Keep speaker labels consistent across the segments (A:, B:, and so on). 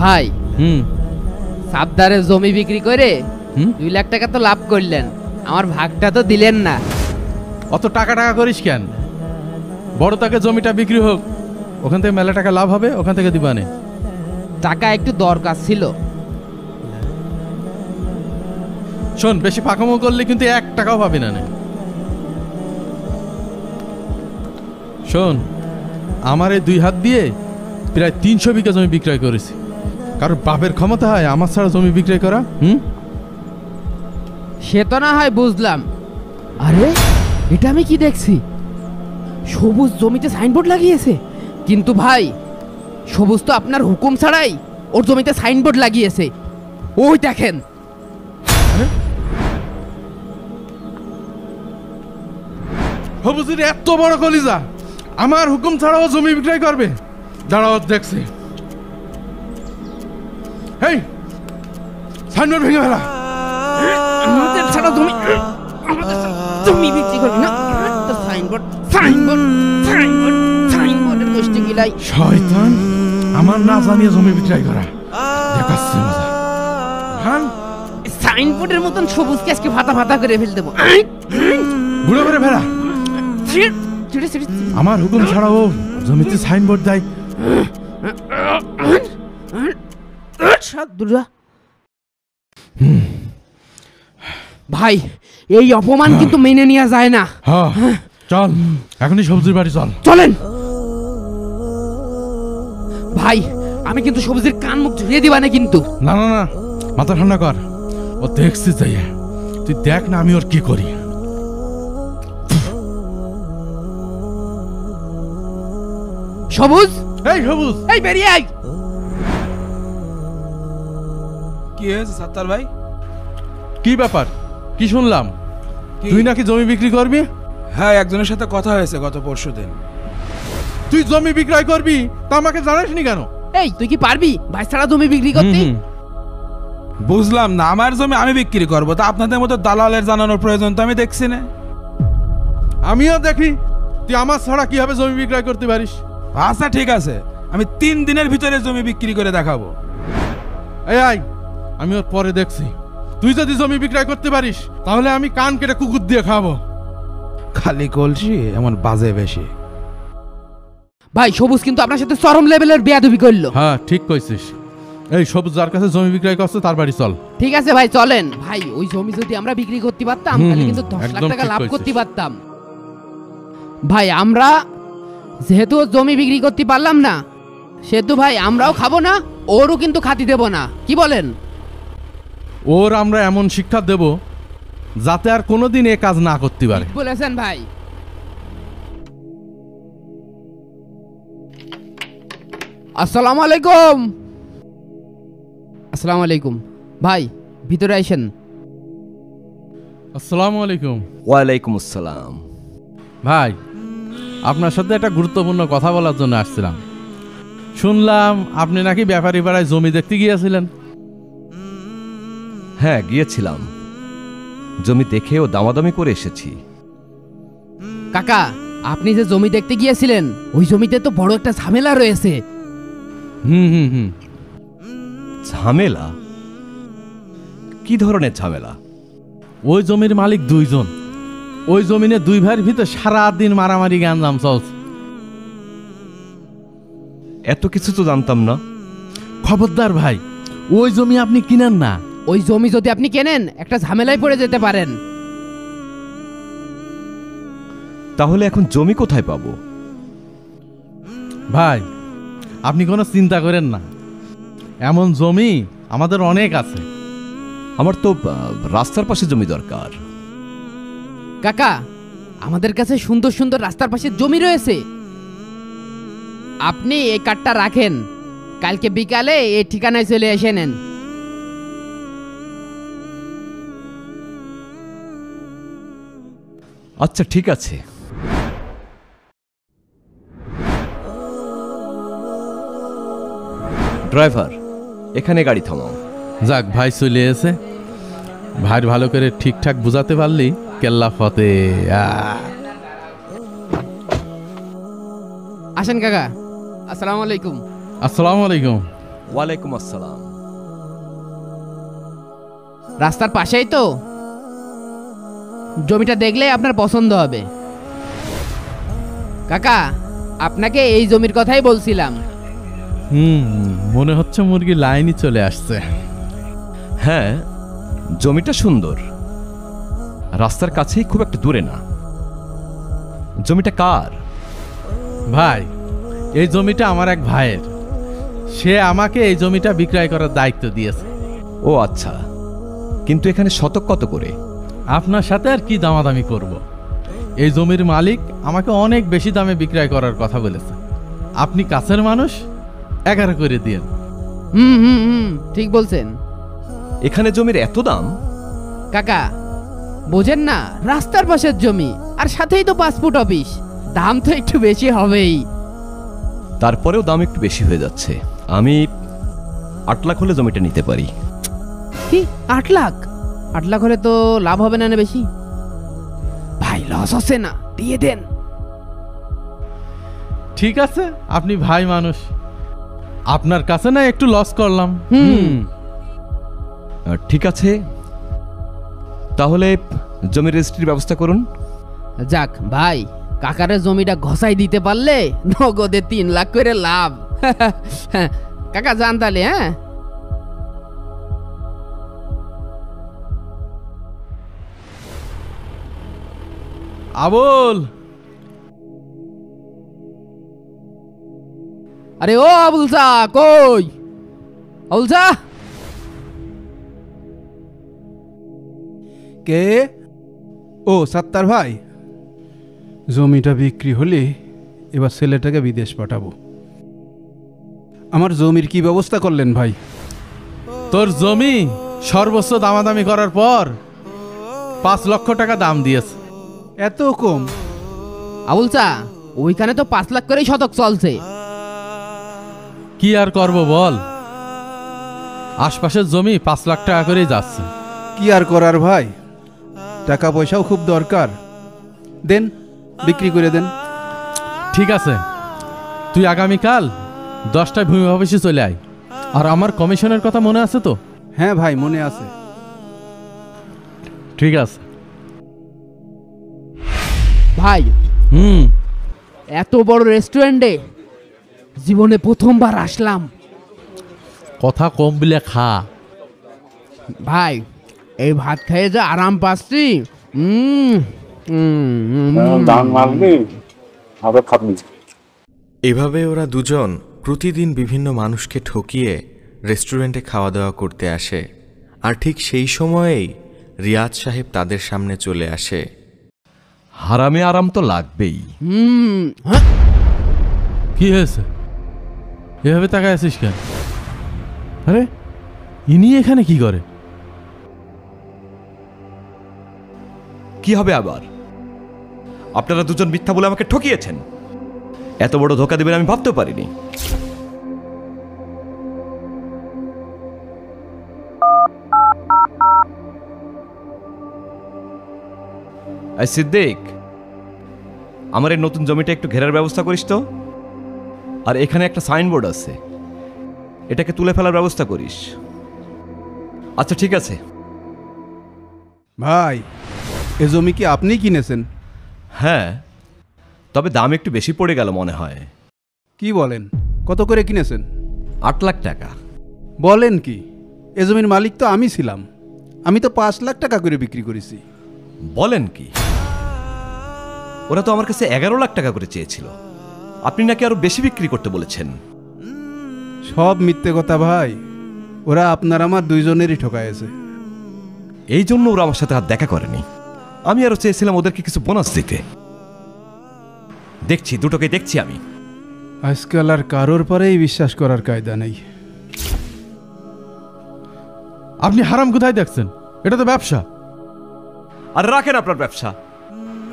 A: ভাই সাবদারে জমি বিক্রি করে 2 লাখ টাকা তো লাভ করলেন, আমার ভাগটা তো দিলেন না।
B: অত টাকা টাকা করিস কেন? বড় তাকে জমিটা বিক্রি হোক, ওখান থেকে মেলা টাকা লাভ হবে, ওখান থেকে দিবানে।
A: টাকা একটু দরকার ছিল।
B: শোন, বেশি পাকামো করলে কিন্তু 1 টাকাও পাবি না। শোন, আমার এই 2 হাত দিয়ে প্রায় 300 বিঘা জমি বিক্রয় করেছি। কারণ বাপের ক্ষমতা হয় আমার ছাড়া জমি বিক্রয় করা?
A: সে তো না হয় বুঝলাম। আরে এটা আমি কি দেখছি, সবুজ জমিতে সাইনবোর্ড লাগিয়েছে। কিন্তু ভাই, সবুজ তো আপনার হুকুম ছাড়াই ওর জমিতে সাইনবোর্ড লাগিয়েছে। ওই দেখেন।
B: সবুজের এত বড় কলিজা, আমার হুকুম ছাড়াও জমি বিক্রয় করবে? দাঁড়াও দেখছি। হেই, সাইনবোর্ড ভেঙে ফেলা।
A: আমাদের ছাড়া জমি বিক্রি করবি না? সাইনবোর্ডের দোষটি গিলাই।
B: শয়তান, আমার না জানিয়ে জমি বিক্রয় করা দেখাচ্ছে মজা।
A: সাইনবোর্ডের মতন সবুজকে আজকে ফাতা ফাতা করে ফেল দেবো।
B: বুড়ো করে ফেলা। আমার হুকুম ছাড়াও জমিতে সাইনবোর্ড দেয়।
A: ভাই, এই অপমান কিন্তু মেনে নেওয়া যায় না।
B: চল, এখনই সবজির বাড়ি চল।
A: চলেন ভাই, আমি কিন্তু সবজির কান মুখ ঝুড়িয়ে দিবা না কিন্তু।
B: না না না, মাথা ঠান্ডা কর। ও দেখছি যাই, তুই দেখ না আমি ওর কি করি।
A: সবুজ,
B: এই সবুজ,
A: এই বেরিয়ে আয়।
C: কি হয়েছে সাত্তার ভাই?
B: কি ব্যাপার? কি শুনলাম তুই নাকি জমি বিক্রি করবি?
C: হ্যাঁ, একজনের সাথে কথা হয়েছে গত পরশুদিন।
B: তুই জমি বিক্রয় করবি তা আমাকে জানাসনি কেন?
A: এই, তুই কি পারবি ভাই ছাড়া জমি বিক্রি করতে?
C: বুঝলাম না, আমার জমি আমি বিক্রি করবো, তা আপনাদের মতো দালালের জানানোর প্রয়োজন তো আমি দেখছি না।
B: আমিও দেখি তুই আমার ছাড়া কিভাবে জমি বিক্রয় করতে পারিস।
C: আচ্ছা ঠিক আছে, আমি 3 দিনের ভিতরে জমি বিক্রি করে দেখাবো।
B: এই আয়, আমি ওর পরে দেখছি। তুই যদি জমি বিক্রয় করতে পারিস তাহলে আমি কান কেটে কুকুর দিয়ে খাবো।
C: খালি কলসি এমন বাজে বেশি।
A: ভাই, সবুজ কিন্তু আপনার সাথে চরম লেভেলের বেয়াদবি করলো।
B: হ্যাঁ, ঠিক কইছিস। এই সবুজ যার কাছে জমি বিক্রয় করছে তার বাড়ি চল।
A: ঠিক আছে ভাই, চলেন। ভাই, ওই জমি যদি আমরা বিক্রি করতে পারতাম তাহলে কিন্তু 10 লাখ টাকা লাভ করতে পারতাম। ভাই, আমরা যেহেতু জমি বিক্রি করতে পারলাম না, সেহেতু ভাই আমরাও খাবো না, ওরও কিন্তু খাতি দেব না। কি বলেন?
B: ওর আমরা এমন শিক্ষা দেব যাতে আর কোনোদিন এ কাজ না করতে পারে।
A: বলেছেন ভাই। আসসালামু আলাইকুম। আসসালামু আলাইকুম। ভাই, ভিতরে আইসেন।
B: আসসালামু আলাইকুম।
D: ওয়ালাইকুম আসসালাম।
B: ভাই, আপনার সাথে একটা গুরুত্বপূর্ণ কথা বলার জন্য আসছিলাম। শুনলাম আপনি নাকি ব্যাপারী পাড়ায় জমি দেখতে গিয়েছিলেন।
D: হ্যাঁ, গিয়েছিলাম। জমি দেখে ও দামাদামি করে এসেছি।
A: কাকা, আপনি যে জমি দেখতে গিয়েছিলেন ওই জমিতে তো বড় একটা ঝামেলা রয়েছে।
D: ঝামেলা? কি ধরনের ঝামেলা?
B: ওই জমির মালিক 2 জন। ওই জমিনে 2 ভাইয়ের ভিতর সারাদিন মারামারি গ্যাঞ্জাম চলছে।
D: এত কিছু তো জানতাম না।
B: খবরদার ভাই, ওই জমি আপনি কিনেন না।
A: ওই জমি যদি আপনি কেনেন একটা ঝামেলায় পড়ে যেতে পারেন।
D: তাহলে এখন জমি কোথায় পাবো?
B: ভাই, আপনি কোনো চিন্তা করেন না, এমন জমি আমাদের অনেক আছে।
D: আমার তো রাস্তার পাশে জমি দরকার।
A: কাকা, আমাদের কাছে সুন্দর সুন্দর রাস্তার পাশে জমি রয়েছে। আপনি এই কার্ডটা রাখেন, কালকে বিকালে এই ঠিকানায় চলে এসে নেন।
D: আচ্ছা ঠিক আছে। ড্রাইভার, এখানে গাড়ি থামাও।
B: যাক, ভাই চলে এসে। ভাইয়ের ভালো করে ঠিকঠাক বুঝাতে পারলি কেল্লা ফতে।
A: আসেন কাকা। আসসালামু আলাইকুম।
B: আসসালামু আলাইকুম।
D: ওয়ালাইকুম আসসালাম।
A: রাস্তার পাশেই তো, জমিটা দেখলে আপনার পছন্দ হবে। কাকা, আপনাকে এই জমির কথাই বলছিলাম।
B: মনে হচ্ছে মুরগি লাইনই চলে আসছে।
D: হ্যাঁ, জমিটা সুন্দর, রাস্তার কাছেই, খুব একটা দূরে না। জমিটা কার?
B: ভাই, এই জমিটা আমার এক ভাইয়ের। সে আমাকে এই জমিটা বিক্রয় করার দায়িত্ব দিয়েছে।
D: ও আচ্ছা, কিন্তু এখানে শতক কত করে?
B: আপনার সাথে আর কি দামাদামি করব। এই জমির মালিক আমাকে অনেক বেশি দামে বিক্রয় করার কথা বলেছে। আপনি কাছের মানুষ, 11 করে দিন।
A: ঠিক বলছেন।
D: এখানে জমির এত দাম?
A: কাকা, বোঝেন না, রাস্তার পাশের জমি, আর সাথেই তো পাসপোর্ট অফিস, দাম তো একটু বেশি হবেই।
D: তারপরেও দাম একটু বেশি হয়ে যাচ্ছে। আমি 8 লাখ হলে জমিটা নিতে পারি।
A: কি 8 লাখ? 8 লাখ হলে তো লাভ হবে না বেশি? ভাই, লস হচ্ছে না, দিয়ে দেন।
B: ঠিক আছে, আপনি ভাই মানুষ, আপনার কাছে না একটু লস করলাম।
D: ঠিক আছে, তাহলে জমির রেজিস্ট্রির ব্যবস্থা করুন।
A: যাক ভাই, কাকারের জমিটা ঘষাই দিতে পারলে নগদে 3 লাখ করে লাভ। কাকা যান তাহলে। হ্যাঁ,
B: আবুল,
A: আরে ও আবুল চা, কই আবুল চা?
E: কে? ও সাত্তার ভাই, জমিটা বিক্রি হলে এবার ছেলেটাকে বিদেশ পাঠাবো। আমার জমির কি ব্যবস্থা করলেন ভাই?
B: তোর জমি সর্বোচ্চ দামাদামি করার পর 5 লক্ষ টাকা দাম দিয়েছে।
E: এত কম?
A: আবুল চা, ওইখানে তো 5 লাখ করেই শতক চলছে।
B: কি আর করব বল, আশপাশের জমি 5 লাখ টাকা করেই যাচ্ছে।
E: কি আর করার ভাই, টাকা পয়সাও খুব দরকার। দেন, বিক্রি করে দেন।
B: ঠিক আছে, তুই আগামীকাল 10টায় ভূমি অফিসে চলে আয়। আর আমার কমিশনের কথা মনে আছে তো?
E: হ্যাঁ ভাই, মনে আছে।
B: ঠিক আছে
A: ভাই, এত বড় রেস্টুরেন্টে জীবনে প্রথমবার আসলাম।
B: কথা কম বলে খা।
A: ভাই, এই ভাত খেয়ে যে আরাম পাচ্ছি।
F: এভাবে ওরা দুজন প্রতিদিন বিভিন্ন মানুষকে ঠকিয়ে রেস্টুরেন্টে খাওয়া দাওয়া করতে আসে। আর ঠিক সেই সময়েই রিয়াজ সাহেব তাদের সামনে চলে আসে।
D: হারামে আরাম তো লাগবেই।
B: কি হয়েছে, এভাবে তাকায় আছিস কেন? আরে, ইনি এখানে কি করে?
D: কি হবে আবার? আপনারা দুজন মিথ্যা বলে আমাকে ঠকিয়েছেন। এত বড় ধোকা দেবেন আমি ভাবতেও পারিনি। এই সিদ্দিক, আমার এই নতুন জমিটা একটু ঘেরার ব্যবস্থা করিস তো। আর এখানে একটা সাইনবোর্ড আছে, এটাকে তুলে ফেলার ব্যবস্থা করিস। আচ্ছা ঠিক আছে।
E: ভাই, এ জমি কি আপনি কিনেছেন?
D: হ্যাঁ, তবে দাম একটু বেশি পড়ে গেল মনে হয়।
E: কি বলেন, কত করে কিনেছেন?
D: 8 লাখ টাকা।
E: বলেন কি, এ জমির মালিক তো আমি ছিলাম। আমি তো 5 লাখ টাকা করে বিক্রি করেছি।
D: বলেন কি? ওরা তো আমার কাছে 11 লাখ টাকা করে চেয়েছিল। আপনি নাকি আরো বেশি বিক্রি করতে বলেছেন।
E: সব মিথ্যে কথা ভাই, ওরা আপনার আমার দুইজনেরই ঠকাইছে।
D: এই জন্য ওরা আমার সাথে আর দেখা করেনি। আমি আরো চেয়েছিলাম ওদেরকে কিছু বোনাস দিতে। দেখছি, দুটোকে দেখছি আমি।
E: আজকাল আর কারোর পরেই বিশ্বাস করার কায়দা নেই।
B: আপনি হারাম কোথায় দেখছেন? এটা তো ব্যবসা।
D: আর রাখেন আপনার ব্যবসা।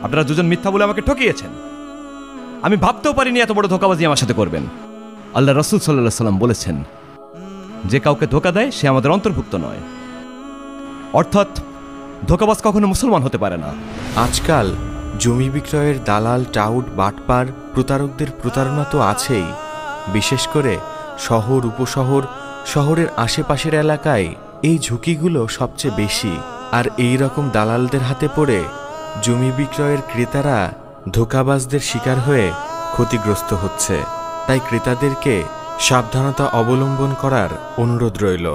D: আপনারা দুজন মিথ্যা বলে আমাকে ঠকিয়েছেন। আমি ভাবতেও পারিনি এত বড় ধোঁকাবাজি আমার সাথে করবেন। আল্লাহ রাসূল সাল্লাল্লাহু আলাইহি সাল্লাম বলেছেন, যে কাউকে ধোঁকা দেয় সে আমাদের অন্তর্ভুক্ত নয়। অর্থাৎ ধোঁকাবাজ কখনো মুসলমান হতে পারে না।
F: আজকাল জমি বিক্রয়ের দালাল, টাউট, বাটপার, প্রতারকদের প্রতারণা তো আছেই। বিশেষ করে শহর, উপশহর শহরের আশেপাশের এলাকায় এই ঝুঁকিগুলো সবচেয়ে বেশি, আর এই রকম দালালদের হাতে পড়ে জমি বিক্রয়ের ক্রেতারা ধোঁকাবাজদের শিকার হয়ে ক্ষতিগ্রস্ত হচ্ছে। তাই ক্রেতাদেরকে সাবধানতা অবলম্বন করার অনুরোধ রইল।